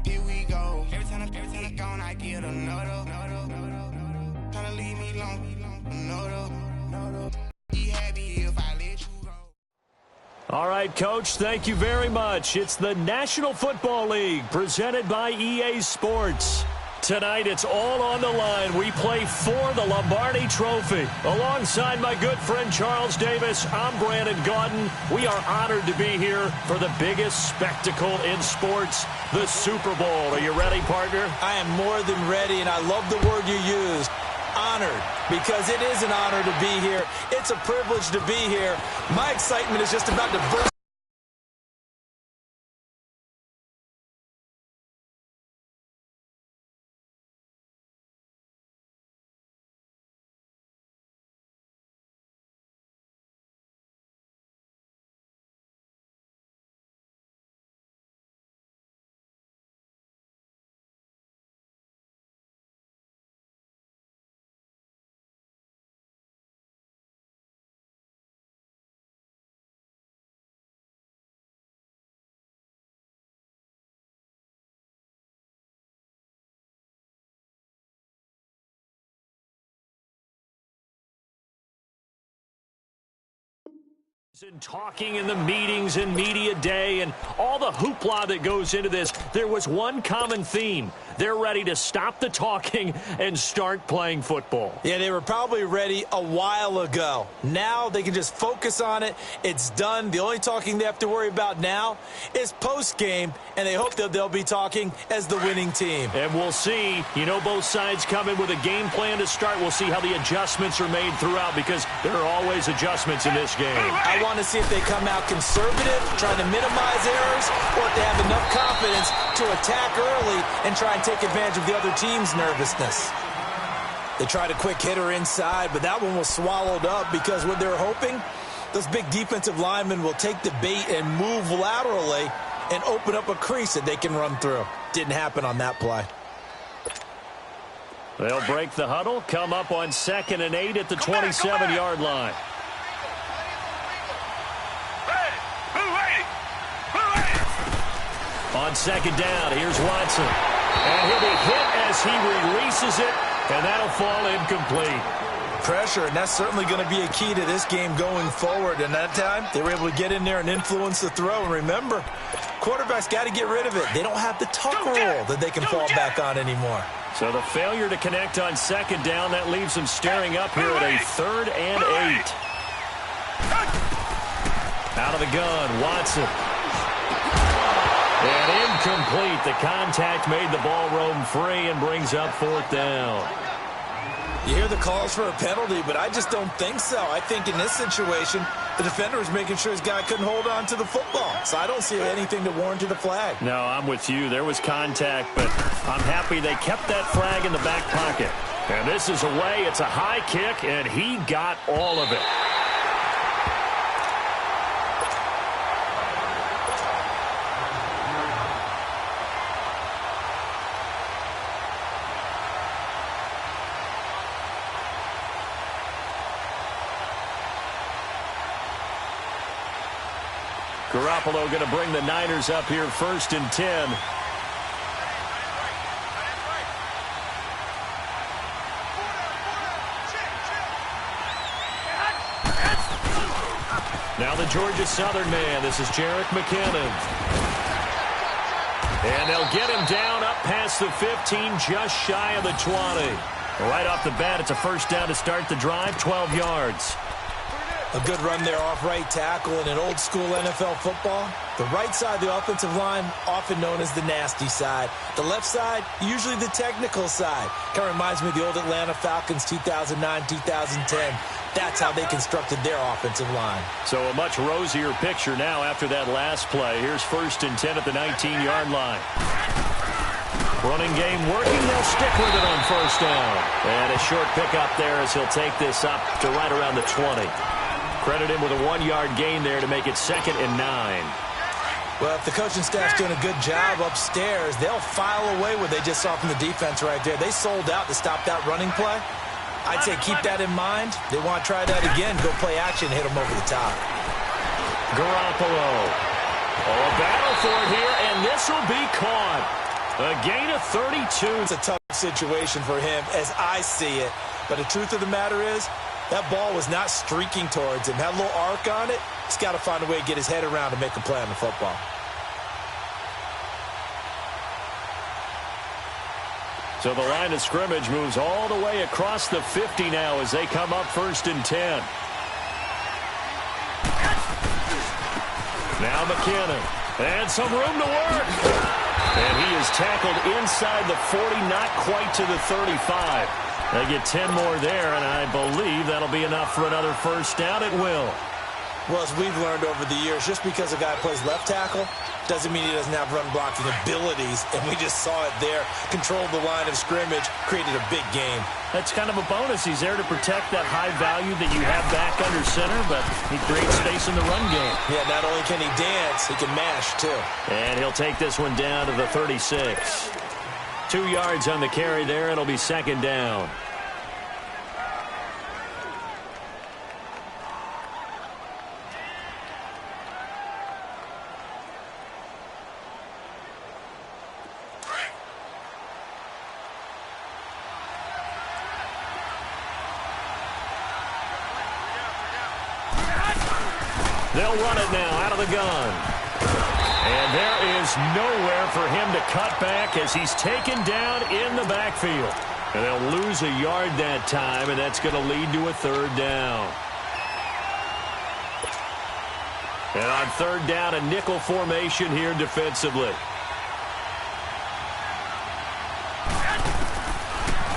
Here we go. Every time I gone, I get another. Try to leave me long, another. Be happy if I let you go. All right, Coach, thank you very much. It's the National Football League presented by EA Sports. Tonight, it's all on the line. We play for the Lombardi Trophy. Alongside my good friend Charles Davis, I'm Brandon Gaudin. We are honored to be here for the biggest spectacle in sports, the Super Bowl. Are you ready, partner? I am more than ready, and I love the word you used. Honored, because it is an honor to be here. It's a privilege to be here. My excitement is just about to burst. And talking in the meetings and media day and all the hoopla that goes into this, there was one common theme. They're ready to stop the talking and start playing football. Yeah, they were probably ready a while ago. Now they can just focus on it. It's done. The only talking they have to worry about now is post-game, and they hope that they'll be talking as the winning team. And we'll see. You know, both sides come in with a game plan to start. We'll see how the adjustments are made throughout, because there are always adjustments in this game. I want to see if they come out conservative, trying to minimize errors, or if they have enough confidence to attack early and try and take advantage of the other team's nervousness. They tried a quick hitter inside, but that one was swallowed up because what they're hoping, those big defensive linemen will take the bait and move laterally and open up a crease that they can run through. Didn't happen on that play. They'll break the huddle, come up on 2nd and 8 at the 27-yard line. On 2nd down, here's Watson. And he'll be hit as he releases it, and that'll fall incomplete. Pressure, and that's certainly going to be a key to this game going forward. And that time, they were able to get in there and influence the throw. And remember, quarterbacks got to get rid of it. They don't have the tuck rule that they can fall back on anymore. So the failure to connect on 2nd down, that leaves them staring up here at a 3rd and 8. Out of the gun, Watson. And incomplete. The contact made the ball roam free and brings up 4th down. You hear the calls for a penalty, but I just don't think so. I think in this situation, the defender was making sure his guy couldn't hold on to the football. So I don't see anything to warrant a flag. No, I'm with you. There was contact, but I'm happy they kept that flag in the back pocket. And this is away. It's a high kick, and he got all of it. Garoppolo going to bring the Niners up here 1st and 10. Now the Georgia Southern man. This is Jerick McKinnon. And they'll get him down up past the 15, just shy of the 20. Right off the bat, it's a 1st down to start the drive, 12 yards. A good run there off right tackle in an old-school NFL football. The right side of the offensive line, often known as the nasty side. The left side, usually the technical side. Kind of reminds me of the old Atlanta Falcons 2009-2010. That's how they constructed their offensive line. So a much rosier picture now after that last play. Here's 1st and 10 at the 19-yard line. Running game working. They'll stick with it on 1st down. And a short pickup there as he'll take this up to right around the 20. Credit him with a 1-yard gain there to make it 2nd and 9. Well, if the coaching staff's doing a good job upstairs, they'll file away what they just saw from the defense right there. They sold out to stop that running play. I'd say keep that in mind. They want to try that again, go play action, hit them over the top. Garoppolo. Oh, a battle for it here, and this will be caught. A gain of 32. It's a tough situation for him as I see it. But the truth of the matter is, that ball was not streaking towards him. Had a little arc on it. He's got to find a way to get his head around and make a play on the football. So the line of scrimmage moves all the way across the 50 now as they come up 1st and 10. Now McKinnon. And some room to work. And he is tackled inside the 40, not quite to the 35. They get 10 more there, and I believe that'll be enough for another first down. It will. Well, as we've learned over the years, just because a guy plays left tackle doesn't mean he doesn't have run-blocking abilities, and we just saw it there. Controlled the line of scrimmage, created a big game. That's kind of a bonus. He's there to protect that high value that you have back under center, but he creates space in the run game. Yeah, not only can he dance, he can mash, too. And he'll take this one down to the 36. 2 yards on the carry there. It'll be 2nd down. They'll run it now out of the gun. And there is nowhere for him to cut back as he's taken down in the backfield. And they'll lose a yard that time, and that's going to lead to a 3rd down. And on 3rd down, a nickel formation here defensively.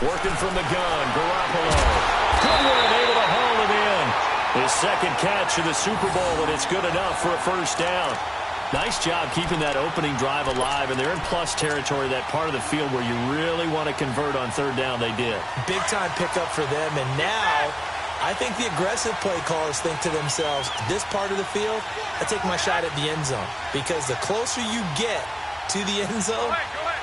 Working from the gun, Garoppolo. Good one, able to haul it in. His 2nd catch of the Super Bowl, and it's good enough for a 1st down. Nice job keeping that opening drive alive, and they're in plus territory, that part of the field where you really want to convert on 3rd down. They did. Big-time pickup for them, and now I think the aggressive play callers think to themselves, this part of the field, I take my shot at the end zone, because the closer you get to the end zone,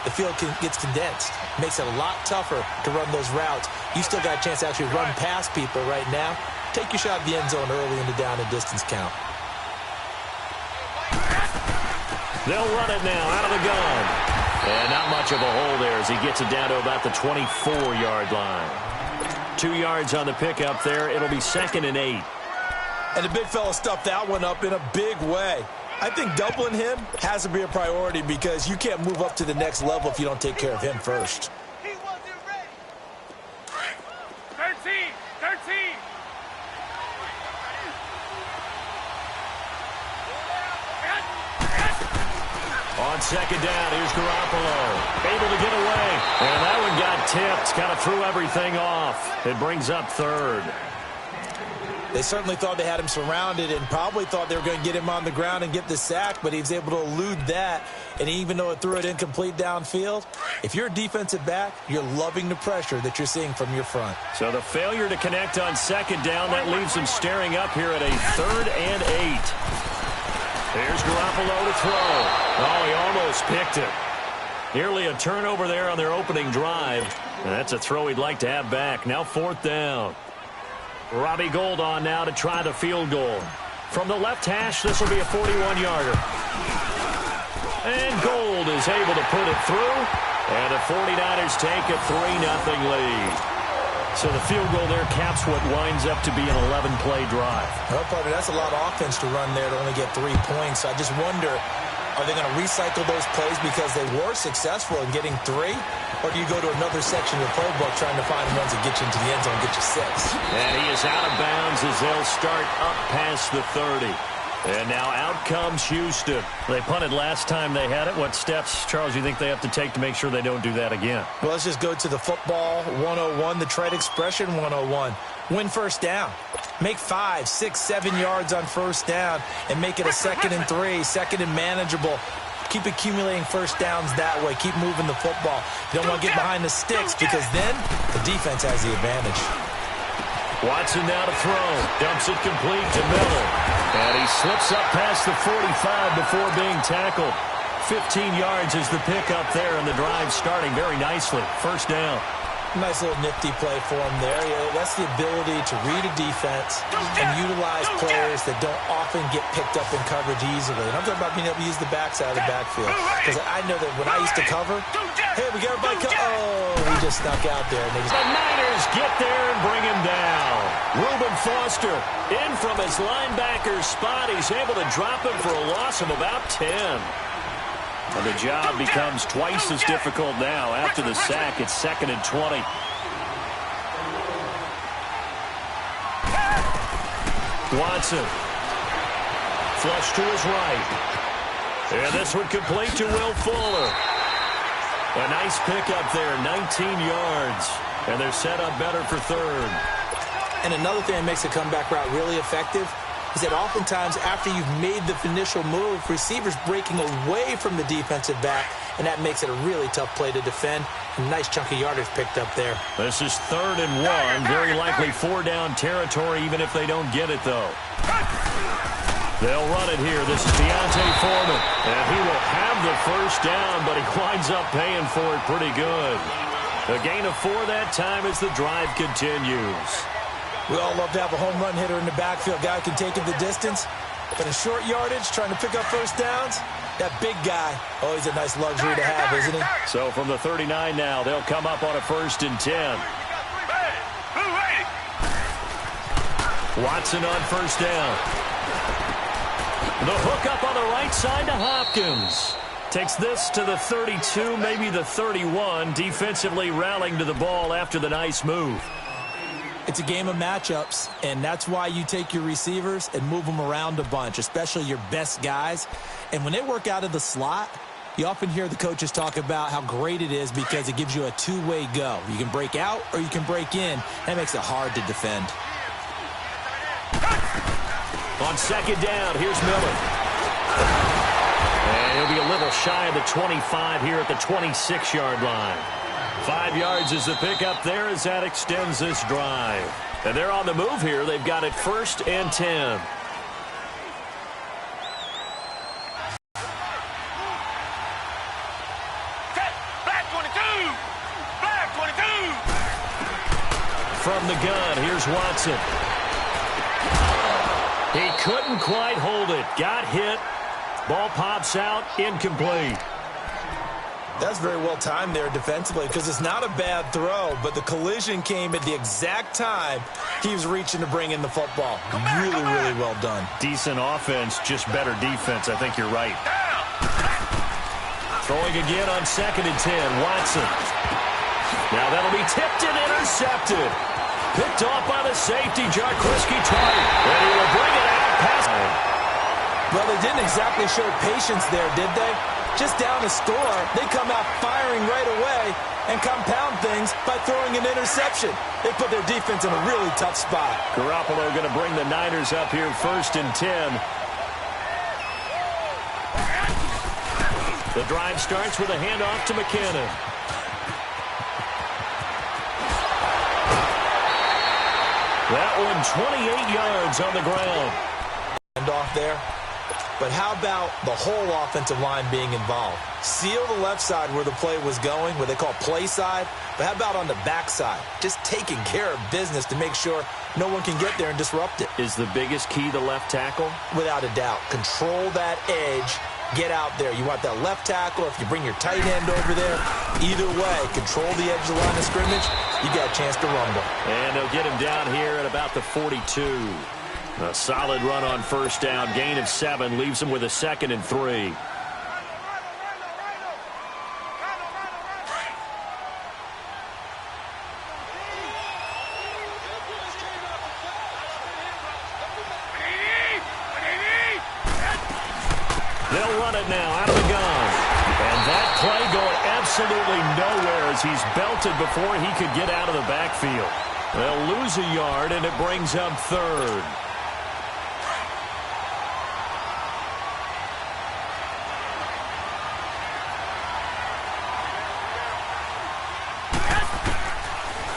the field gets condensed. Makes it a lot tougher to run those routes. You still got a chance to actually run past people right now. Take your shot at the end zone early in the down and distance count. They'll run it now out of the gun. And not much of a hole there as he gets it down to about the 24-yard line. 2 yards on the pickup there. It'll be 2nd and 8. And the big fella stuffed that one up in a big way. I think doubling him has to be a priority because you can't move up to the next level if you don't take care of him first. He wasn't ready. 13. On 2nd down, here's Garoppolo. Able to get away. And that one got tipped. Kind of threw everything off. It brings up 3rd. They certainly thought they had him surrounded and probably thought they were going to get him on the ground and get the sack, but he was able to elude that. And even though it threw it incomplete downfield, if you're a defensive back, you're loving the pressure that you're seeing from your front. So the failure to connect on 2nd down, that leaves them staring up here at a 3rd and 8. Here's Garoppolo to throw. Oh, he almost picked it. Nearly a turnover there on their opening drive. And that's a throw he'd like to have back. Now 4th down. Robbie Gould on now to try the field goal. From the left hash, this will be a 41-yarder. And Gould is able to put it through. And the 49ers take a 3-0 lead. So the field goal there caps what winds up to be an 11-play drive. Well, partner, that's a lot of offense to run there to only get 3 points. I just wonder, are they going to recycle those plays because they were successful in getting 3? Or do you go to another section of the playbook trying to find ones that get you into the end zone and get you 6? And he is out of bounds as they'll start up past the 30. And now out comes Houston. They punted last time they had it. What steps, Charles, you think they have to take to make sure they don't do that again? Well, let's just go to the football 101, the trade expression 101. Win 1st down. Make 5, 6, 7 yards on 1st down and make it a 2nd and 3, 2nd and manageable. Keep accumulating 1st downs that way. Keep moving the football. You don't want to get behind the sticks because then the defense has the advantage. Watson now to throw. Dumps it complete to Miller. And he slips up past the 45 before being tackled. 15 yards is the pickup there, and the drive starting very nicely. 1st down. Nice little nifty play for him there. Yeah, that's the ability to read a defense and utilize players that don't often get picked up in coverage easily. And I'm talking about being able to use the backside of the backfield. Because I know that when I used to cover, Hey, we got everybody. Oh, he just snuck out there. And the Niners get there and bring him down. Reuben Foster in from his linebacker spot. He's able to drop him for a loss of about 10. And the job becomes twice as difficult now. After the sack, it's 2nd and 20. Watson. Flush to his right. And this one complete to Will Fuller. A nice pickup there, 19 yards. And they're set up better for 3rd. And another thing that makes a comeback route really effective is that oftentimes after you've made the initial move, receivers breaking away from the defensive back, and that makes it a really tough play to defend. A nice chunk of yardage picked up there. This is 3rd and 1. Very likely 4-down territory, even if they don't get it, though. They'll run it here. This is Deontay Foreman. And he will have the first down, but he winds up paying for it pretty good. A gain of 4 that time as the drive continues. We all love to have a home run hitter in the backfield. Guy can take it the distance. But in short yardage, trying to pick up first downs, that big guy, oh, he's a nice luxury to have, isn't he? So from the 39 now, they'll come up on a 1st and 10. Watson on first down. The hook up on the right side to Hopkins. Takes this to the 32, maybe the 31. Defensively rallying to the ball after the nice move. It's a game of matchups, and that's why you take your receivers and move them around a bunch, especially your best guys. And when they work out of the slot, you often hear the coaches talk about how great it is because it gives you a two-way go. You can break out or you can break in. That makes it hard to defend. On 2nd down, here's Miller. And he'll be a little shy of the 25 here at the 26-yard line. 5 yards is the pickup there as that extends this drive. And they're on the move here. They've got it 1st and 10. Black 22! Black 22! From the gun, here's Watson. He couldn't quite hold it. Got hit. Ball pops out. Incomplete. That's very well timed there defensively because it's not a bad throw, but the collision came at the exact time he was reaching to bring in the football. Really, really well done. Decent offense, just better defense. I think you're right. Throwing again on 2nd and 10. Watson. Now that'll be tipped and intercepted. Picked off by the safety, Jarquiski Tart. And he will bring it out past. Well, they didn't exactly show patience there, did they? Just down a score, they come out firing right away and compound things by throwing an interception. They put their defense in a really tough spot. Garoppolo going to bring the Niners up here 1st and 10. The drive starts with a handoff to McKinnon. That one 28 yards on the ground. Handoff there. But how about the whole offensive line being involved? Seal the left side where the play was going, what they call play side. But how about on the back side? Just taking care of business to make sure no one can get there and disrupt it. Is the biggest key the left tackle? Without a doubt. Control that edge. Get out there. You want that left tackle. If you bring your tight end over there, either way, control the edge of the line of scrimmage. You got a chance to rumble. And they'll get him down here at about the 42. A solid run on first down. Gain of 7 leaves him with a 2nd and 3. They'll run it now out of the gun. And that play going absolutely nowhere as he's belted before he could get out of the backfield. They'll lose a yard, and it brings up 3rd.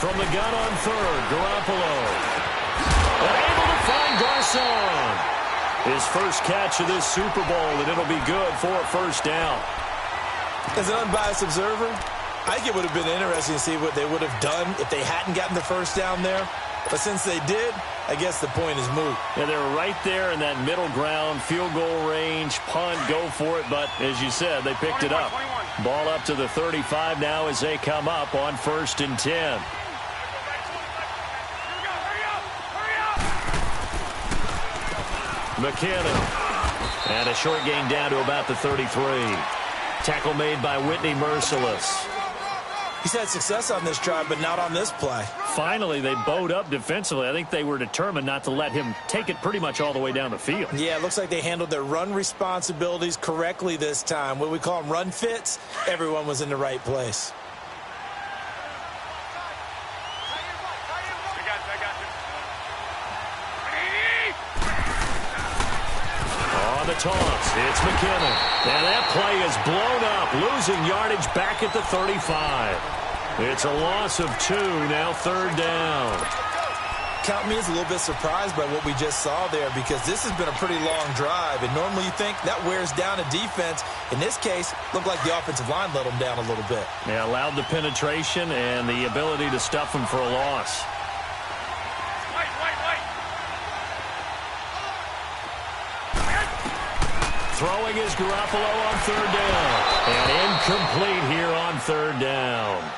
From the gun on 3rd, Garoppolo. Unable to find Garcon. His first catch of this Super Bowl, and it'll be good for a first down. As an unbiased observer, I think it would have been interesting to see what they would have done if they hadn't gotten the first down there. But since they did, I guess the point is moot. Yeah, they're right there in that middle ground, field goal range, punt, go for it. But as you said, they picked it up. 21. Ball Ball up to the 35 now as they come up on 1st and 10. McKinnon. And a short gain down to about the 33. Tackle made by Whitney Merciless. He's had success on this drive, but not on this play. Finally, they bowed up defensively. I think they were determined not to let him take it pretty much all the way down the field. Yeah, it looks like they handled their run responsibilities correctly this time. What we call them run fits, everyone was in the right place. On the toss, it's McKinnon. And that play is blown up, losing yardage back at the 35. It's a loss of 2, now 3rd down. Count me as a little bit surprised by what we just saw there, because this has been a pretty long drive, and normally you think that wears down a defense. In this case, looked like the offensive line let them down a little bit. Yeah, allowed the penetration and the ability to stuff them for a loss. Throwing is Garoppolo on 3rd down. And incomplete here on 3rd down.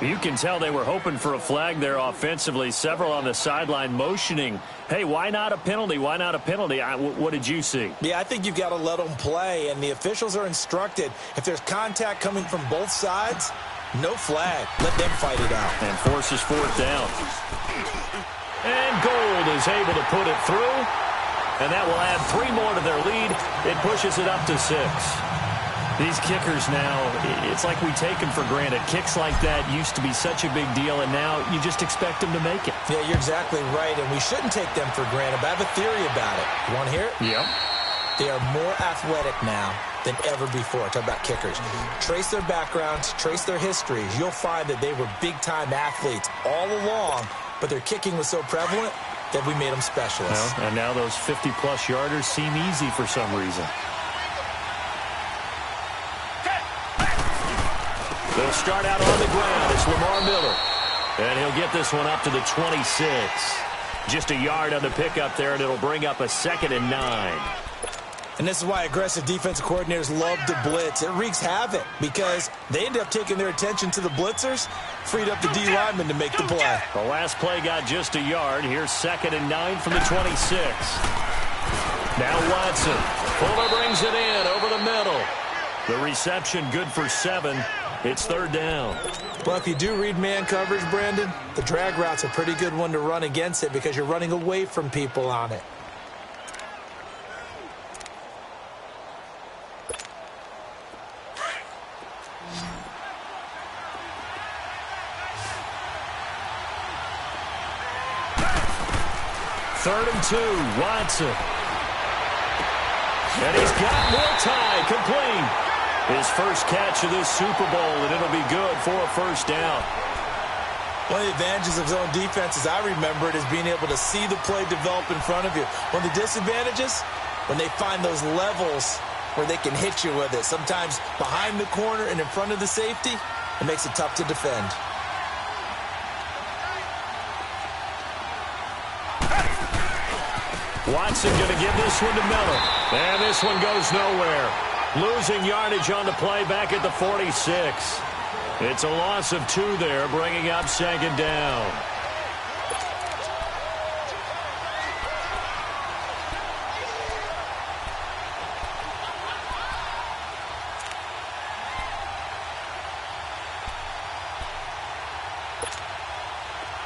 You can tell they were hoping for a flag there offensively. Several on the sideline motioning, hey, why not a penalty? Why not a penalty? What did you see? Yeah, I think you've got to let them play, and the officials are instructed. If there's contact coming from both sides, no flag. Let them fight it out. And forces 4th down. And Gold is able to put it through. And that will add 3 more to their lead. It pushes it up to 6. These kickers now, it's like we take them for granted. Kicks like that used to be such a big deal, and now you just expect them to make it. Yeah, you're exactly right, and we shouldn't take them for granted. But I have a theory about it. You want to hear it? Yep. They are more athletic now than ever before. Talk about kickers. Trace their backgrounds, trace their histories. You'll find that they were big-time athletes all along, but their kicking was so prevalent that we made them specialists. Well, and now those 50-plus yarders seem easy for some reason. They'll start out on the ground. It's Lamar Miller. And he'll get this one up to the 26. Just a yard on the pickup there, and it'll bring up a 2nd and 9. And this is why aggressive defensive coordinators love to blitz. It wreaks havoc because they end up taking their attention to the blitzers, freed up the D lineman to make the play. The last play got just a yard. Here's 2nd and 9 from the 26. Now Watson. Fuller brings it in over the middle. The reception good for 7. It's 3rd down. Well, if you do read man coverage, Brandon, the drag route's a pretty good one to run against it because you're running away from people on it. Third and 2, Watson. And he's got more time, complete. His first catch of this Super Bowl, and it'll be good for a 1st down. One of the advantages of zone defense, as I remember it, is being able to see the play develop in front of you. One of the disadvantages, when they find those levels where they can hit you with it, sometimes behind the corner and in front of the safety, it makes it tough to defend. Watson going to give this one to Miller. And this one goes nowhere. Losing yardage on the play back at the 46. It's a loss of 2 there, bringing up 2nd down.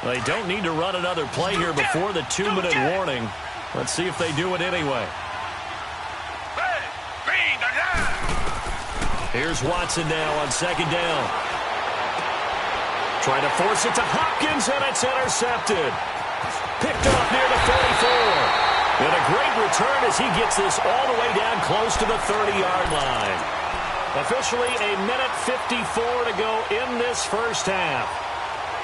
They don't need to run another play here before the 2-minute warning. Let's see if they do it anyway. Here's Watson now on 2nd down. Trying to force it to Hopkins, and it's intercepted. Picked off near the 44. And a great return as he gets this all the way down close to the 30-yard line. Officially a minute 54 to go in this first half.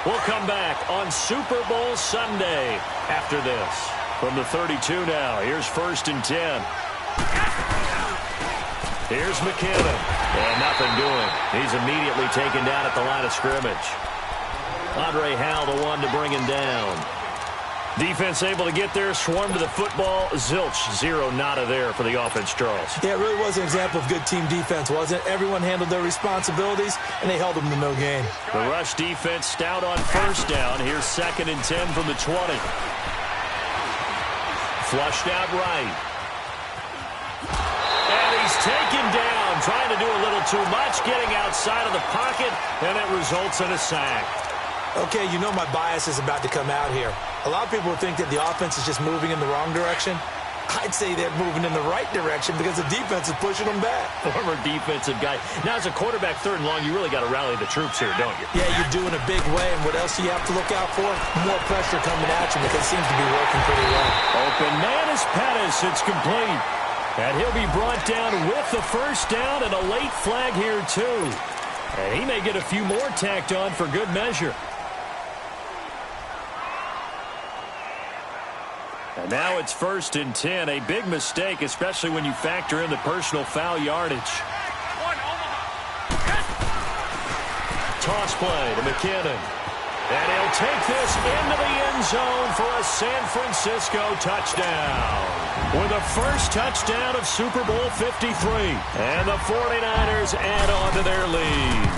We'll come back on Super Bowl Sunday after this. From the 32 now, here's 1st and 10. Here's McKinnon. And nothing doing. He's immediately taken down at the line of scrimmage. Andre Howell, the one to bring him down. Defense able to get there, swarm to the football. Zilch, zero, nada there for the offense, Charles. Yeah, it really was an example of good team defense, wasn't it? Everyone handled their responsibilities, and they held them to no gain. The rush defense stout on first down. Here's 2nd and 10 from the 20. Flushed out right. And he's taken down, trying to do a little too much, getting outside of the pocket, and it results in a sack. Okay, you know my bias is about to come out here. A lot of people think that the offense is just moving in the wrong direction. I'd say they're moving in the right direction because the defense is pushing them back. Former defensive guy. Now, as a quarterback, 3rd and long, you really got to rally the troops here, don't you? Yeah, you're doing a big way, and what else do you have to look out for? More pressure coming at you because it seems to be working pretty well. Open man is Pettis. It's complete. And he'll be brought down with the first down and a late flag here, too. And he may get a few more tacked on for good measure. And now it's 1st and 10. A big mistake, especially when you factor in the personal foul yardage. Toss play to McKinnon. And he'll take this into the end zone for a San Francisco touchdown. With the first touchdown of Super Bowl 53. And the 49ers add on to their lead.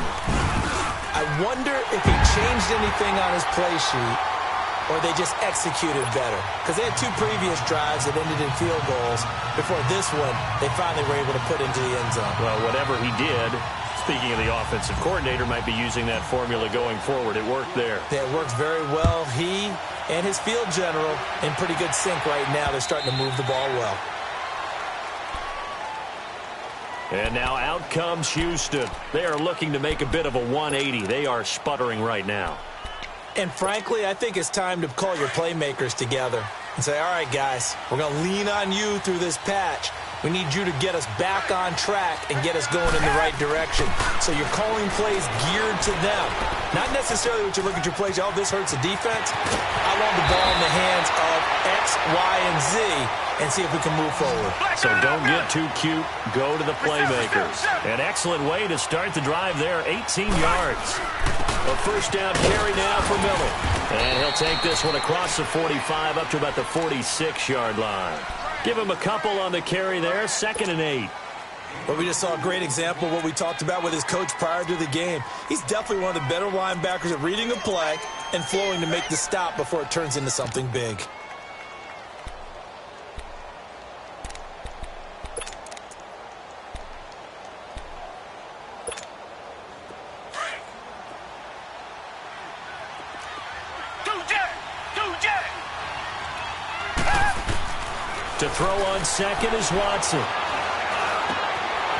I wonder if he changed anything on his play sheet, or they just executed better. Because they had 2 previous drives that ended in field goals. Before this one, they finally were able to put into the end zone. Well, whatever he did, speaking of the offensive coordinator, might be using that formula going forward. It worked there. Yeah, it worked very well. He and his field general in pretty good sync right now. They're starting to move the ball well. And now out comes Houston. They are looking to make a bit of a 180. They are sputtering right now. And frankly, I think it's time to call your playmakers together and say, all right, guys, we're going to lean on you through this patch. We need you to get us back on track and get us going in the right direction. So you're calling plays geared to them. Not necessarily what you look at your plays, oh, this hurts the defense. I want the ball in the hands of X, Y, and Z and see if we can move forward. So don't get too cute. Go to the playmakers. An excellent way to start the drive there, 18 yards. A first down carry now for Miller. And he'll take this one across the 45 up to about the 46-yard line. Give him a couple on the carry there, 2nd and 8. Well, we just saw a great example of what we talked about with his coach prior to the game. He's definitely one of the better linebackers at reading a play and flowing to make the stop before it turns into something big. To throw on 2nd is Watson.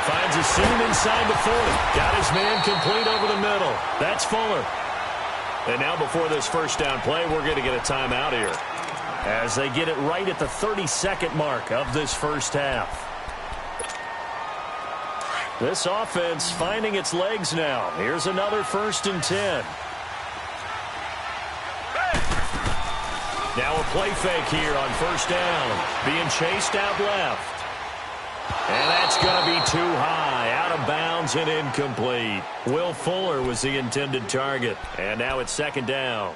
Finds a seam inside the 40. Got his man complete over the middle. That's Fuller. And now before this first down play, we're going to get a timeout here, as they get it right at the 32nd mark of this first half. This offense finding its legs now. Here's another 1st and 10. Now a play fake here on first down. Being chased out left. And that's going to be too high. Out of bounds and incomplete. Will Fuller was the intended target. And now it's 2nd down.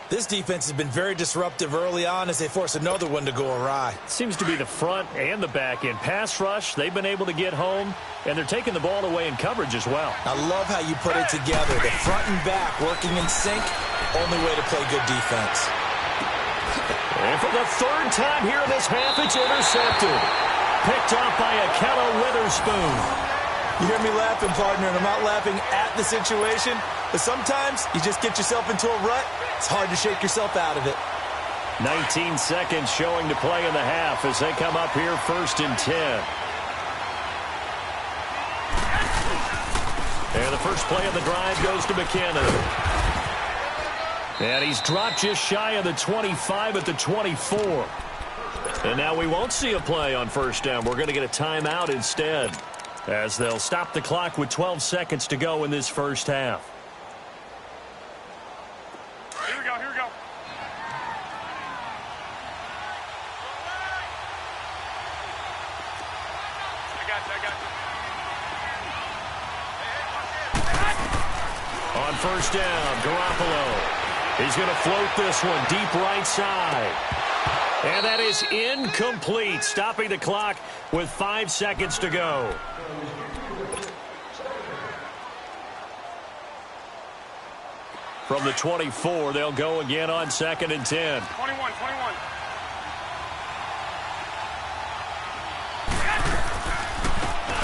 This defense has been very disruptive early on as they force another one to go awry. Seems to be the front and the back end. Pass rush, they've been able to get home, and they're taking the ball away in coverage as well. I love how you put it together. The front and back working in sync. Only way to play good defense. And for the 3rd time here in this half, it's intercepted. Picked off by Akello Witherspoon. You hear me laughing, partner, and I'm not laughing at the situation, but sometimes you just get yourself into a rut. It's hard to shake yourself out of it. 19 seconds showing to play in the half as they come up here 1st and 10. And the first play of the drive goes to McKinnon. And he's dropped just shy of the 25 at the 24. And now we won't see a play on first down. We're going to get a timeout instead, as they'll stop the clock with 12 seconds to go in this first half. Here we go, here we go. I got you. On first down, Garoppolo. He's going to float this one deep right side. And that is incomplete, stopping the clock with 5 seconds to go. From the 24, they'll go again on 2nd and 10. 21.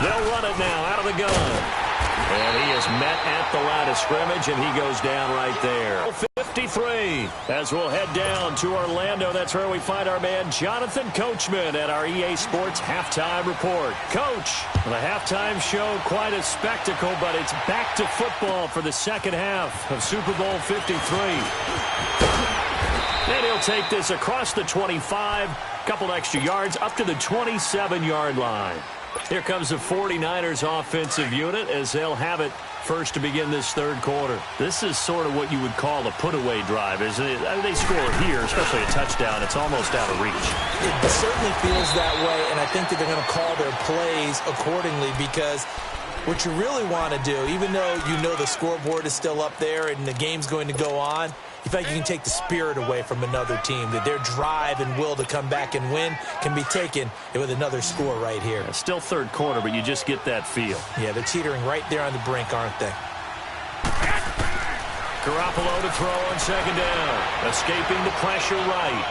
They'll run it now out of the gun. And he is met at the line of scrimmage, and he goes down right there. 53. As we'll head down to Orlando, that's where we find our man Jonathan Coachman at our EA Sports Halftime Report. Coach, the halftime show, quite a spectacle, but it's back to football for the second half of Super Bowl 53. And he'll take this across the 25, couple extra yards, up to the 27-yard line. Here comes the 49ers offensive unit as they'll have it first to begin this third quarter. This is sort of what you would call a put-away drive, isn't it? They score here, especially a touchdown. It's almost out of reach. It certainly feels that way, and I think that they're going to call their plays accordingly because what you really want to do, even though you know the scoreboard is still up there and the game's going to go on, you feel like you can take the spirit away from another team, that their drive and will to come back and win can be taken with another score right here. It's still third quarter, but you just get that feel. Yeah, they're teetering right there on the brink, aren't they? Garoppolo to throw on 2nd down. Escaping the pressure right.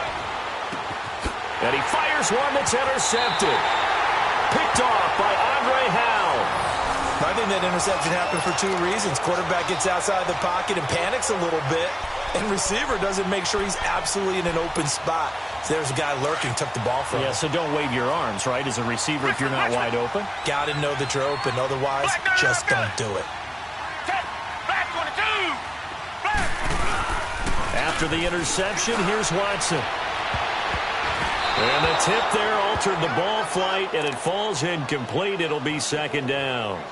And he fires one that's intercepted. Picked off by Andre Howell. I think that interception happened for 2 reasons. Quarterback gets outside the pocket and panics a little bit. And receiver doesn't make sure he's absolutely in an open spot. So there's a guy lurking, took the ball from him. Yeah, so don't wave your arms, right, as a receiver if you're not wide open. Got to know that you're open. Otherwise, just don't do it. After the interception, here's Watson. And the tip there altered the ball flight, and it falls incomplete. It'll be 2nd down.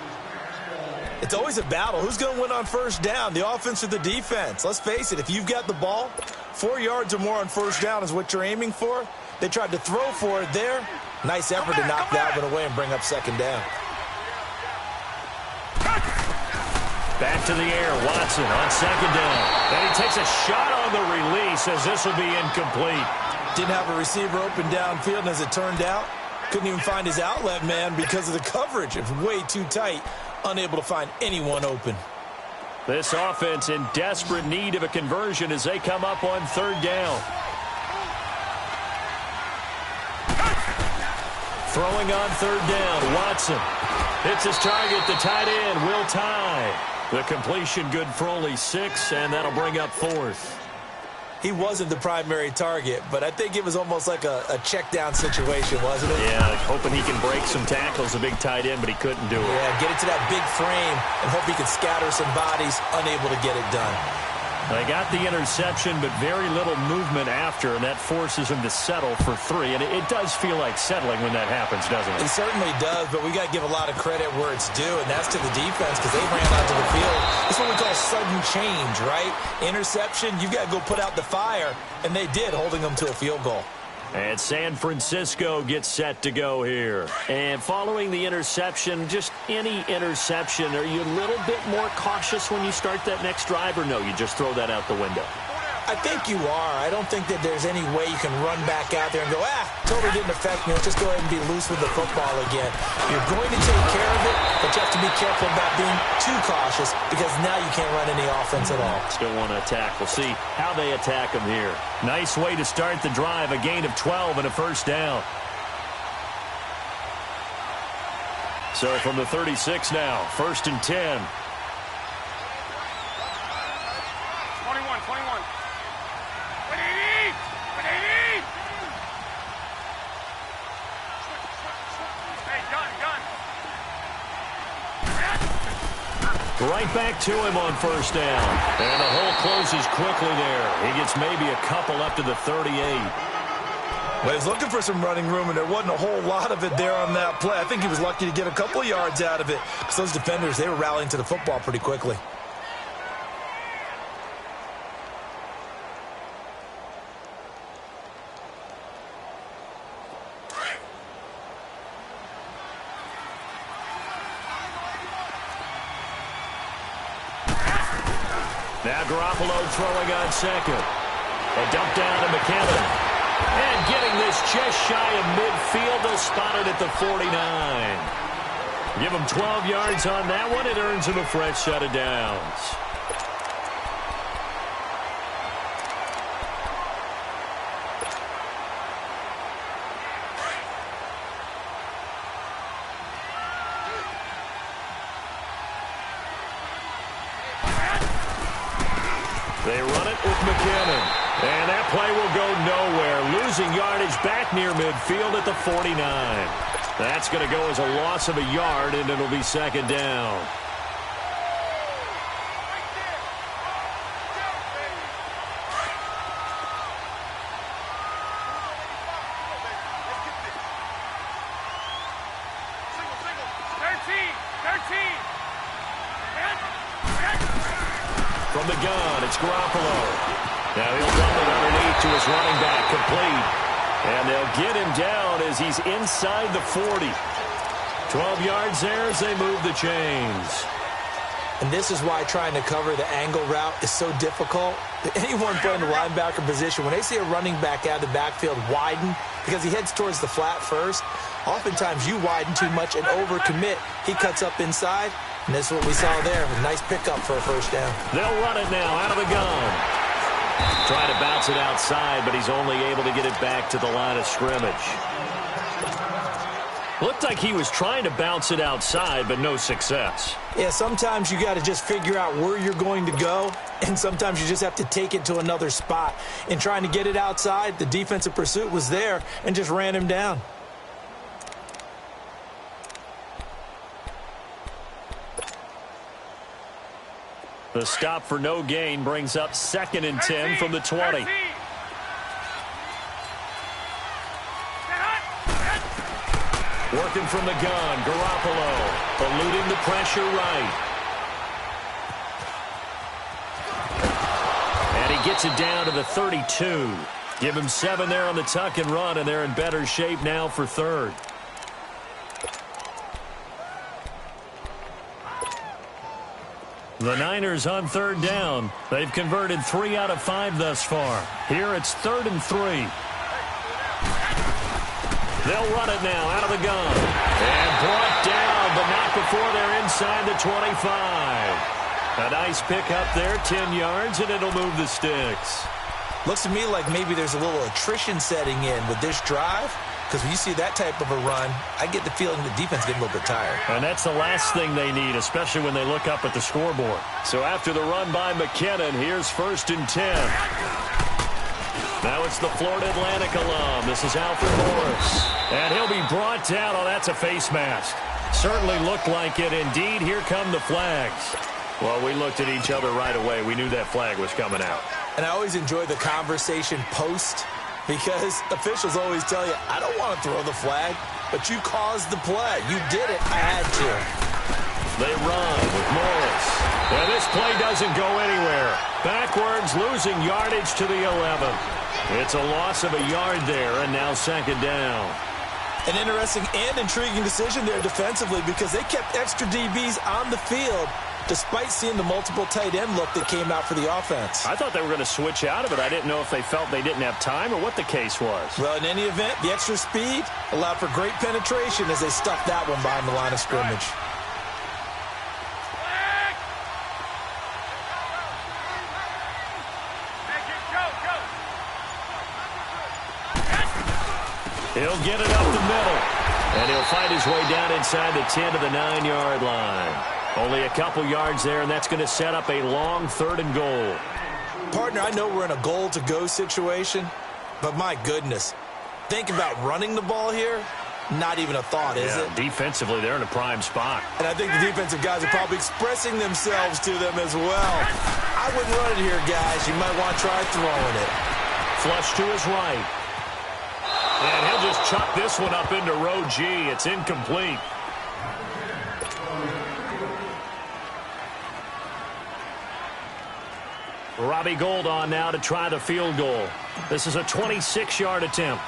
It's always a battle. Who's going to win on 1st down, the offense or the defense? Let's face it, if you've got the ball, 4 yards or more on 1st down is what you're aiming for. They tried to throw for it there. Nice effort to knock that one away and bring up 2nd down. Back to the air, Watson on 2nd down. And he takes a shot on the release as this will be incomplete. Didn't have a receiver open downfield, and as it turned out, couldn't even find his outlet man because of the coverage. It was way too tight. Unable to find anyone open. This offense in desperate need of a conversion as they come up on 3rd down. Throwing on 3rd down, Watson. Hits his target, the tight end, Will Tye. The completion good for only 6, and that'll bring up 4th. He wasn't the primary target, but I think it was almost like a check-down situation, wasn't it? Yeah, hoping he can break some tackles, a big tight end, but he couldn't do it. Yeah, get it to that big frame and hope he can scatter some bodies, unable to get it done. They got the interception, but very little movement after, and that forces him to settle for 3. And it does feel like settling when that happens, doesn't it? It certainly does, but we got to give a lot of credit where it's due, and that's to the defense because they ran onto the field. That's what we call sudden change, right? Interception, you've got to go put out the fire, and they did, holding them to a field goal. And San Francisco gets set to go here. And following the interception, just any interception, are you a little bit more cautious when you start that next drive, or no, you just throw that out the window? I think you are. I don't think that there's any way you can run back out there and go, totally didn't affect me. Let's just go ahead and be loose with the football again. You're going to take care of it, but you have to be careful about being too cautious because now you can't run any offense at all. Still want to attack. We'll see how they attack them here. Nice way to start the drive, a gain of 12 and a 1st down. So from the 36 now, 1st and 10. 21. Right back to him on 1st down. And the hole closes quickly there. He gets maybe a couple up to the 38. Well, he was looking for some running room, and there wasn't a whole lot of it there on that play. I think he was lucky to get a couple of yards out of it because those defenders, they were rallying to the football pretty quickly. Now Garoppolo throwing on second. A dump down to McKinnon. And getting this just shy of midfield. They'll spot it at the 49. Give him 12 yards on that one. It earns him a fresh set of downs. They run it with McKinnon. And that play will go nowhere. Losing yardage back near midfield at the 49. That's going to go as a loss of a yard, and it'll be second down. From the gun, it's Garoppolo. Now he'll dump it underneath to his running back, complete. And they'll get him down as he's inside the 40. 12 yards there as they move the chains. And this is why trying to cover the angle route is so difficult. Anyone playing the linebacker position, when they see a running back out of the backfield widen, because he heads towards the flat first, oftentimes you widen too much and overcommit. He cuts up inside, and this is what we saw there. A nice pickup for a first down. They'll run it now out of the gun. Trying to bounce it outside, but he's only able to get it back to the line of scrimmage. Looked like he was trying to bounce it outside, but no success. Yeah, sometimes you got to just figure out where you're going to go, and sometimes you just have to take it to another spot. In trying to get it outside, the defensive pursuit was there and just ran him down. The stop for no gain brings up 2nd and 10 from the 20. Working from the gun, Garoppolo eluding the pressure right. And he gets it down to the 32. Give him 7 there on the tuck and run, and they're in better shape now for 3rd. The Niners on 3rd down. They've converted 3 out of 5 thus far. Here it's 3rd and 3. They'll run it now out of the gun. And brought down, but not before they're inside the 25. A nice pickup there, 10 yards, and it'll move the sticks. Looks to me like maybe there's a little attrition setting in with this drive. Because when you see that type of a run, I get the feeling the defense getting a little bit tired. And that's the last thing they need, especially when they look up at the scoreboard. So after the run by McKinnon, here's 1st and 10. Now it's the Florida Atlantic alum. This is Alfred Morris. And he'll be brought down. Oh, that's a face mask. Certainly looked like it. Indeed, here come the flags. Well, we looked at each other right away. We knew that flag was coming out. And I always enjoy the conversation post, because officials always tell you, I don't want to throw the flag, but you caused the play. You did it. I had to. They run with Morris. And this play doesn't go anywhere. Backwards, losing yardage to the 11. It's a loss of a yard there, and now 2nd down. An interesting and intriguing decision there defensively, because they kept extra DBs on the field despite seeing the multiple tight end look that came out for the offense. I thought they were going to switch out of it. I didn't know if they felt they didn't have time or what the case was. Well, in any event, the extra speed allowed for great penetration as they stuffed that one behind the line of scrimmage. He'll get it up the middle, and he'll fight his way down inside the 10 to the 9-yard line. Only a couple yards there, and that's going to set up a long 3rd and goal. Partner, I know we're in a goal-to-go situation, but my goodness, think about running the ball here. Not even a thought, is it? Defensively, they're in a prime spot. And I think the defensive guys are probably expressing themselves to them as well. I wouldn't run it here, guys. You might want to try throwing it. Flush to his right. And he'll just chuck this one up into row G. It's incomplete. Robbie Gould on now to try the field goal. This is a 26-yard attempt.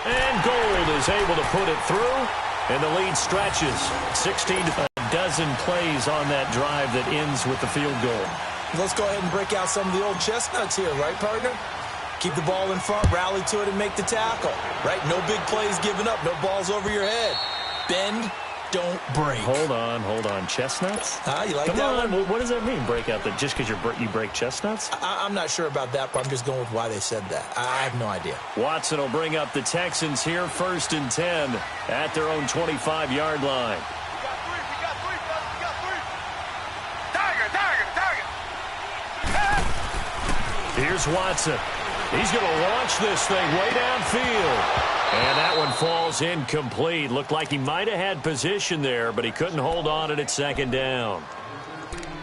And Gould is able to put it through, and the lead stretches 16 to dozen plays on that drive that ends with the field goal. Let's go ahead and break out some of the old chestnuts here, right, partner? Keep the ball in front, rally to it, and make the tackle, right? No big plays given up, no balls over your head. Bend, don't break. Hold on. Chestnuts? You like Come that on. one? What does that mean, break out? Just because you break chestnuts? I'm not sure about that, but I'm just going with why they said that. I have no idea. Watson will bring up the Texans here, 1st and 10 at their own 25-yard line. We got three, fellas. We got three. Target. Here's Watson. He's going to launch this thing way downfield. And that one falls incomplete. Looked like he might have had position there, but he couldn't hold on at 2nd down.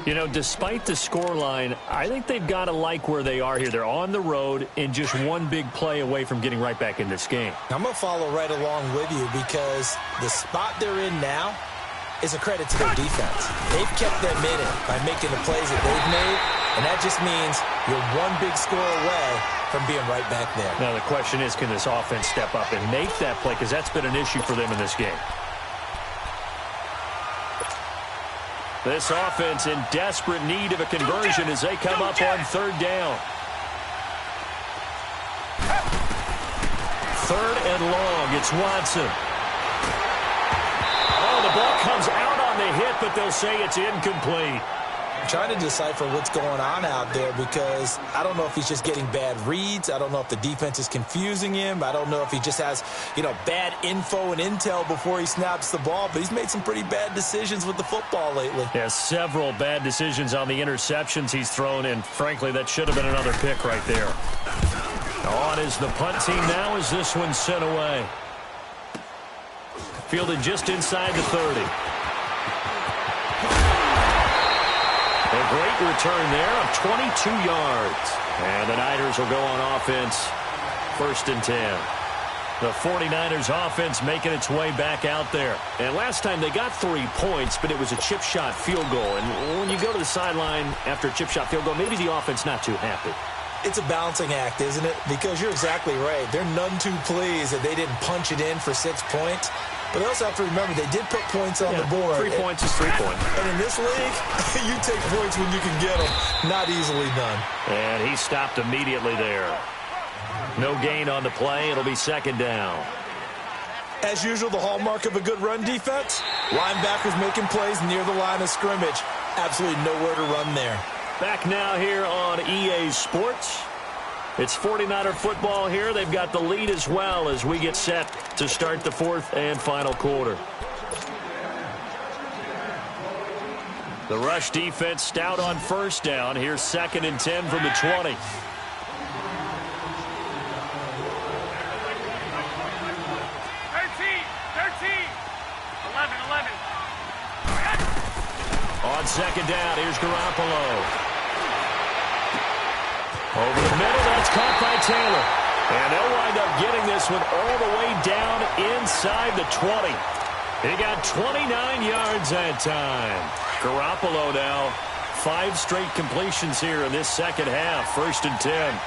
You know, despite the scoreline, I think they've got to like where they are here. They're on the road and just one big play away from getting right back in this game. I'm going to follow right along with you because the spot they're in now is a credit to their defense. They've kept them in it by making the plays that they've made, and that just means you're one big score away from being right back there. Now the question is, can this offense step up and make that play? Because that's been an issue for them in this game. This offense in desperate need of a conversion as they come up on 3rd down. 3rd and long. It's Watson. Oh, the ball comes out on the hit, but they'll say it's incomplete. I'm trying to decipher what's going on out there because I don't know if he's just getting bad reads. I don't know if the defense is confusing him. I don't know if he just has, bad info and intel before he snaps the ball. But he's made some pretty bad decisions with the football lately. Yeah, several bad decisions on the interceptions he's thrown, and frankly, that should have been another pick right there. On is the punt team now as this one's sent away. Fielded just inside the 30. A great return there of 22 yards. And the Niners will go on offense, 1st and 10. The 49ers offense making its way back out there. And last time they got 3 points, but it was a chip shot field goal. And when you go to the sideline after a chip shot field goal, maybe the offense not too happy. It's a balancing act, isn't it? Because you're exactly right. They're none too pleased that they didn't punch it in for 6 points. But they also have to remember they did put points on the board. 3 points is 3 points. And in this league, you take points when you can get them. Not easily done. And he stopped immediately there. No gain on the play. It'll be 2nd down. As usual, the hallmark of a good run defense, linebackers making plays near the line of scrimmage. Absolutely nowhere to run there. Back now here on EA Sports. It's 49er football here. They've got the lead as well as we get set to start the 4th and final quarter. The rush defense stout on 1st down. Here's 2nd and 10 from the 20. 11. On 2nd down, here's Garoppolo. Over the middle, that's caught by Taylor. And they'll wind up getting this one all the way down inside the 20. He got 29 yards that time. Garoppolo now, 5 straight completions here in this 2nd half. 1st and 10.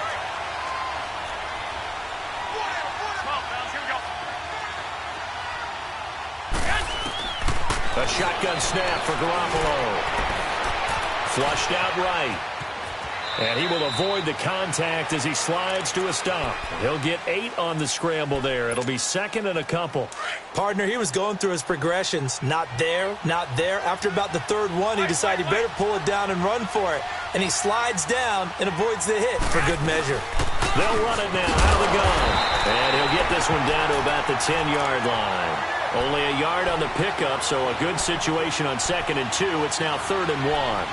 A shotgun snap for Garoppolo. Flushed out right. And he will avoid the contact as he slides to a stop. He'll get 8 on the scramble there. It'll be 2nd and a couple. Partner, he was going through his progressions. Not there, not there. After about the 3rd one, he decided he better pull it down and run for it. And he slides down and avoids the hit for good measure. They'll run it now out of the gun. And he'll get this one down to about the 10-yard line. Only a yard on the pickup, so a good situation on 2nd and 2. It's now 3rd and 1.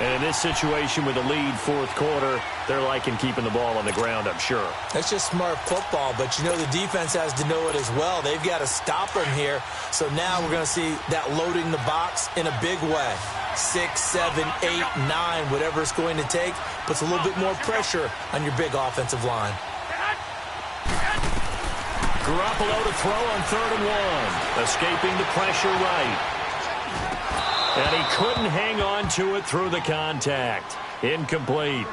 And in this situation with the lead 4th quarter, they're liking keeping the ball on the ground, I'm sure. That's just smart football, but you know the defense has to know it as well. They've got to stop him here. So now we're going to see that loading the box in a big way. 6, 7, 8, 9, whatever it's going to take, puts a little bit more pressure on your big offensive line. Garoppolo to throw on 3rd and 1. Escaping the pressure right. And he couldn't hang on to it through the contact. Incomplete.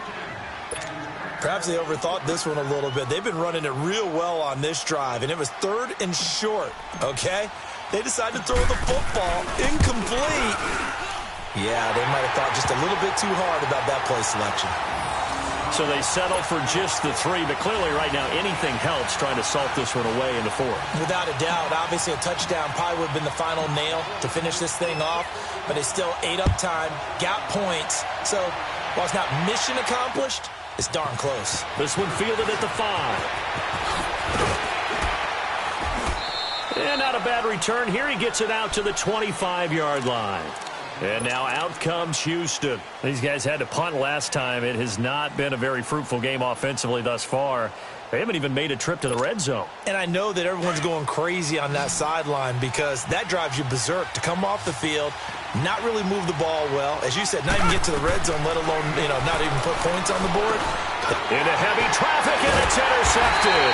Perhaps they overthought this one a little bit. They've been running it real well on this drive, and it was 3rd and short, okay? They decide to throw the football. Incomplete. Yeah, they might have thought just a little bit too hard about that play selection. So they settle for just the 3, but clearly right now anything helps trying to salt this one away in the 4th. Without a doubt, obviously a touchdown probably would have been the final nail to finish this thing off, but they still ate up time, got points. So while it's not mission accomplished, it's darn close. This one fielded at the 5. And not a bad return here. He gets it out to the 25-yard line. And now out comes Houston. These guys had to punt last time. It has not been a very fruitful game offensively thus far. They haven't even made a trip to the red zone. And I know that everyone's going crazy on that sideline because that drives you berserk to come off the field, not really move the ball well. As you said, not even get to the red zone, let alone, not even put points on the board. Into heavy traffic, and it's intercepted.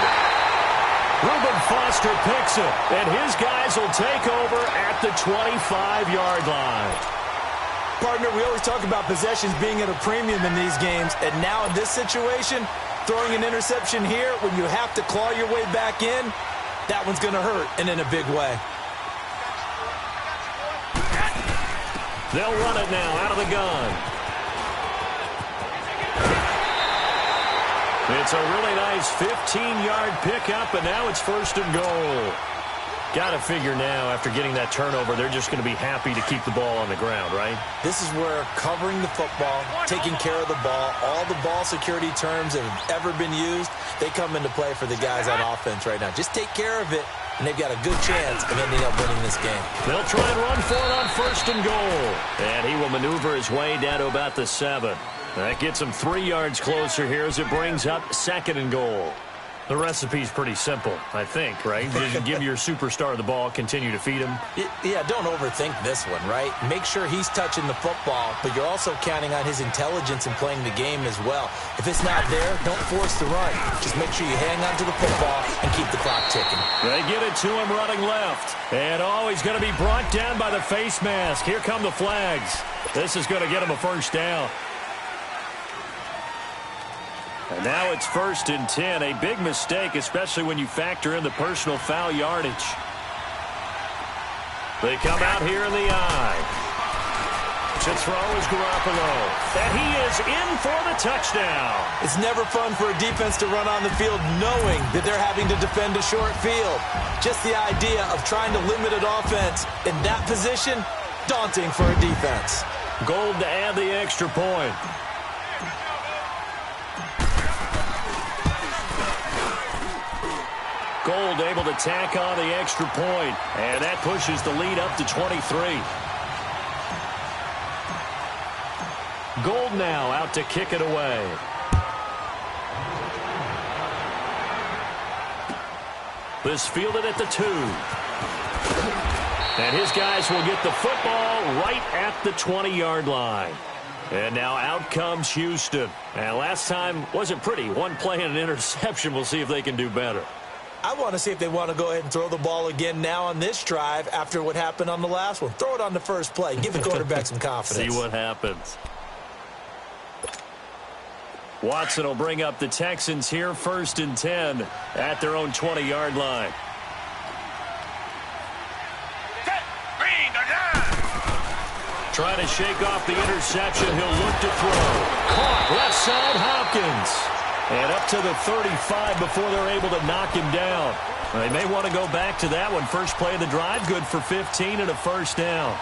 Reuben Foster picks it, and his guys will take over at the 25-yard line. Partner, we always talk about possessions being at a premium in these games, and now in this situation, throwing an interception here when you have to claw your way back in, that one's going to hurt, and in a big way. They'll run it now out of the gun. It's a really nice 15-yard pickup, and now it's 1st and goal. Got to figure now, after getting that turnover, they're just going to be happy to keep the ball on the ground, right? This is where covering the football, taking care of the ball, all the ball security terms that have ever been used, they come into play for the guys on offense right now. Just take care of it, and they've got a good chance of ending up winning this game. They'll try and run for it on 1st and goal. And he will maneuver his way down to about the 7. That gets him 3 yards closer here as it brings up 2nd and goal. The recipe's pretty simple, I think, right? You give your superstar the ball, continue to feed him. Yeah, don't overthink this one, right? Make sure he's touching the football, but you're also counting on his intelligence in playing the game as well. If it's not there, don't force the run. Just make sure you hang on to the football and keep the clock ticking. They get it to him running left. And, he's going to be brought down by the face mask. Here come the flags. This is going to get him a 1st down. And now it's 1st and 10. A big mistake, especially when you factor in the personal foul yardage. They come out here in the eye. To throw is Garoppolo. And he is in for the touchdown. It's never fun for a defense to run on the field knowing that they're having to defend a short field. Just the idea of trying to limit an offense in that position, daunting for a defense. Gold to add the extra point. Gold able to tack on the extra point, and that pushes the lead up to 23. Gold now out to kick it away. This fielded at the 2. And his guys will get the football right at the 20-yard line. And now out comes Houston. And last time wasn't pretty. One play and an interception. We'll see if they can do better. I want to see if they want to go ahead and throw the ball again now on this drive after what happened on the last one. Throw it on the first play. Give the quarterback some confidence. See what happens. Watson will bring up the Texans here, 1st and 10 at their own 20-yard line. Trying to shake off the interception. He'll look to throw. Caught left side, Hopkins. And up to the 35 before they're able to knock him down. They may want to go back to that one. First play of the drive, good for 15 and a 1st down.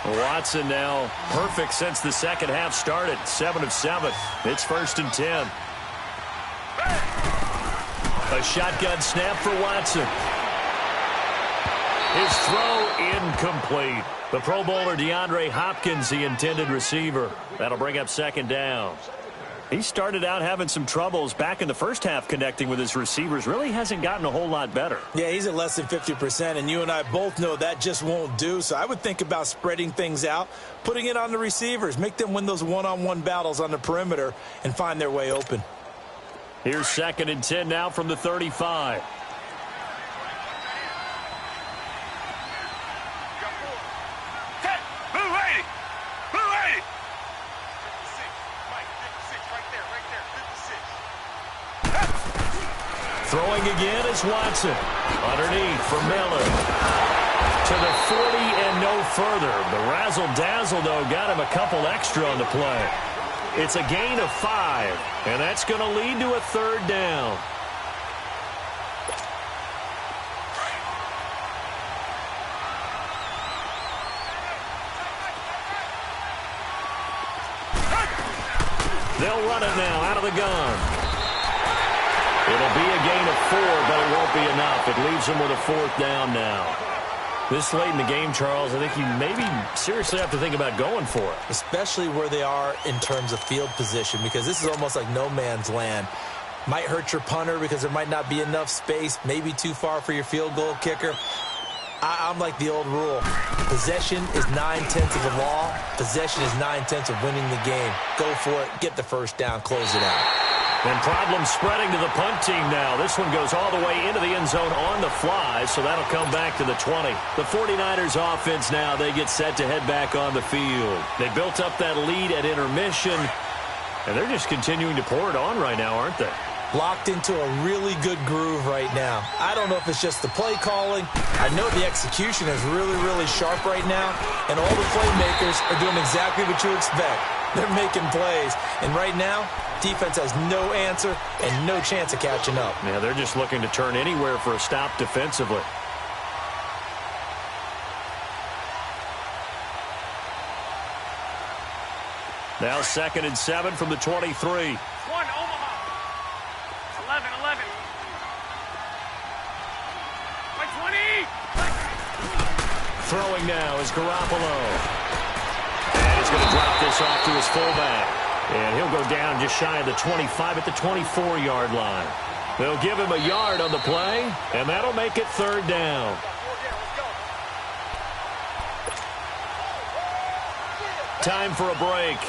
Watson now perfect since the second half started. 7 of 7. It's 1st and 10. A shotgun snap for Watson. His throw incomplete. The Pro Bowler DeAndre Hopkins, the intended receiver. That'll bring up 2nd down. He started out having some troubles back in the first half connecting with his receivers. Really hasn't gotten a whole lot better. Yeah, he's at less than 50%, and you and I both know that just won't do. So I would think about spreading things out, putting it on the receivers, make them win those one-on-one battles on the perimeter and find their way open. Here's 2nd and 10 now from the 35. Throwing Throwing again is Watson. Underneath for Miller. To the 40 and no further. The razzle-dazzle, though, got him a couple extra on the play. It's a gain of 5, and that's going to lead to a third down. They'll run it now out of the gun. It'll be a gain of 4, but it won't be enough. It leaves them with a fourth down now. This late in the game, Charles, I think you maybe seriously have to think about going for it. Especially where they are in terms of field position, because this is almost like no man's land. Might hurt your punter because there might not be enough space, maybe too far for your field goal kicker. I'm like the old rule. Possession is 9/10 of the law. Possession is 9/10 of winning the game. Go for it. Get the first down. Close it out. And problems spreading to the punt team now. This one goes all the way into the end zone on the fly, so that'll come back to the 20. The 49ers offense now, they get set to head back on the field. They built up that lead at intermission, and they're just continuing to pour it on right now, aren't they? Locked into a really good groove right now. I don't know if it's just the play calling. I know the execution is really, really sharp right now, and all the playmakers are doing exactly what you expect. They're making plays, and right now, defense has no answer and no chance of catching up. Yeah, they're just looking to turn anywhere for a stop defensively. Now 2nd and 7 from the 23. 1, Omaha. 11. By 20. Throwing now is Garoppolo. And he's going to drop this off to his fullback. And he'll go down just shy of the 25 at the 24-yard line. They'll give him a yard on the play, and that'll make it third down. Time for a break.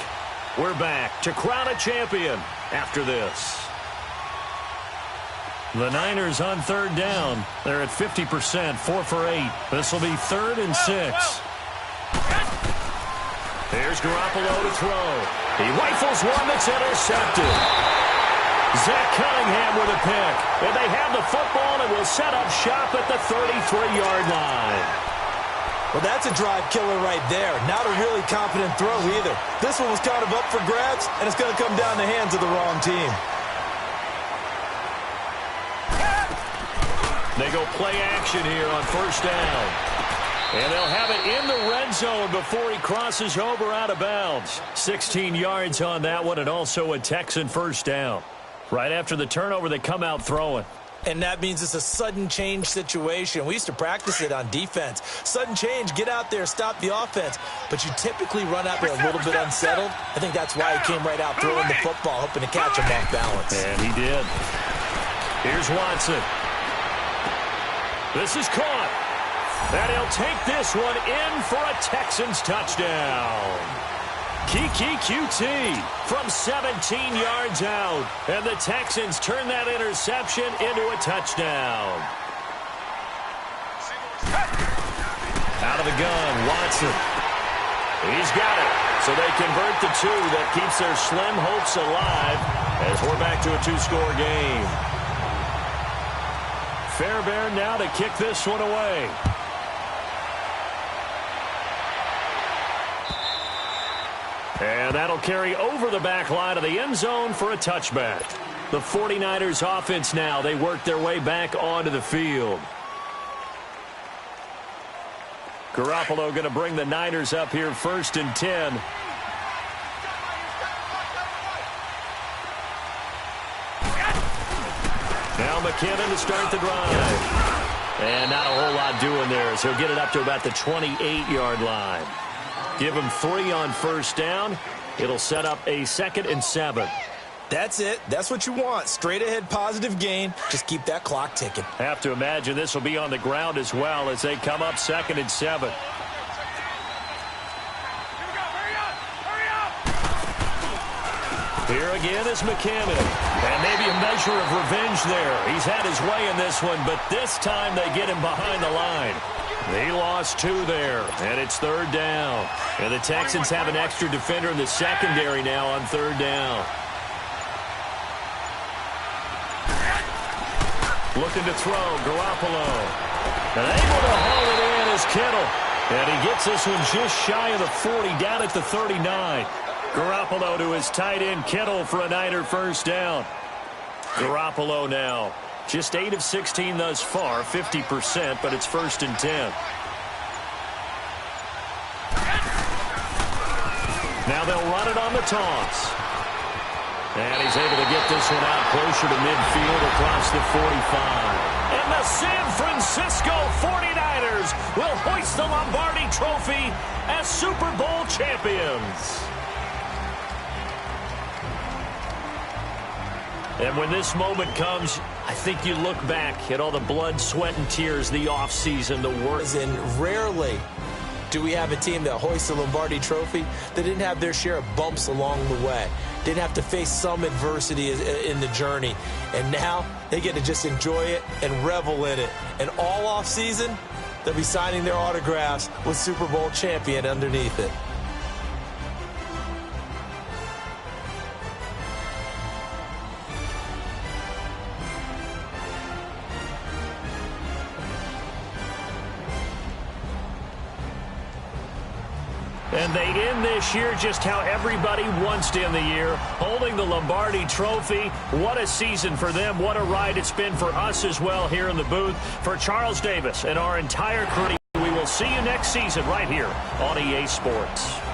We're back to crown a champion after this. The Niners on third down. They're at 50%, 4 for 8. This will be 3rd and 6. Here's Garoppolo to throw. He rifles one that's intercepted. Zach Cunningham with a pick. And they have the football and will set up shop at the 33-yard line. Well, that's a drive killer right there. Not a really confident throw either. This one was kind of up for grabs, and it's going to come down the hands of the wrong team. They go play action here on first down. And they'll have it in the red zone before he crosses over out of bounds. 16 yards on that one, and also a Texan first down. Right after the turnover, they come out throwing. And that means it's a sudden change situation. We used to practice it on defense. Sudden change, get out there, stop the offense. But you typically run out there a little bit unsettled. I think that's why he came right out throwing the football, hoping to catch him off balance. And he did. Here's Watson. This is caught. And he'll take this one in for a Texans touchdown. Kiki QT from 17 yards out. And the Texans turn that interception into a touchdown. Out of the gun, Watson. He's got it. So they convert the 2. That keeps their slim hopes alive as we're back to a 2-score game. Fairbairn now to kick this one away. And that'll carry over the back line of the end zone for a touchback. The 49ers offense now, they work their way back onto the field. Garoppolo going to bring the Niners up here 1st and 10. Now McKinnon to start the drive. And not a whole lot doing there, so he'll get it up to about the 28-yard line. Give him 3 on first down. It'll set up a 2nd and 7. That's it. That's what you want. Straight ahead positive gain. Just keep that clock ticking. Have to imagine this will be on the ground as well as they come up 2nd and 7. Here again is McKinnon. And maybe a measure of revenge there. He's had his way in this one, but this time they get him behind the line. They lost 2 there, and it's 3rd down. And the Texans have an extra defender in the secondary now on 3rd down. Looking to throw, Garoppolo. And able to haul it in is Kittle. And he gets this one just shy of the 40, down at the 39. Garoppolo to his tight end, Kittle, for a Niner first down. Garoppolo now. Just 8 of 16 thus far, 50%, but it's 1st and 10. Now they'll run it on the toss. And he's able to get this one out closer to midfield across the 45. And the San Francisco 49ers will hoist the Lombardi Trophy as Super Bowl champions. And when this moment comes, I think you look back at all the blood, sweat, and tears, the offseason, the work. And rarely do we have a team that hoists the Lombardi Trophy that didn't have their share of bumps along the way, didn't have to face some adversity in the journey, and now they get to just enjoy it and revel in it. And all off season, they'll be signing their autographs with Super Bowl champion underneath it. And they end this year just how everybody wants to end the year, holding the Lombardi Trophy. What a season for them. What a ride it's been for us as well here in the booth. For Charles Davis and our entire crew, we will see you next season right here on EA Sports.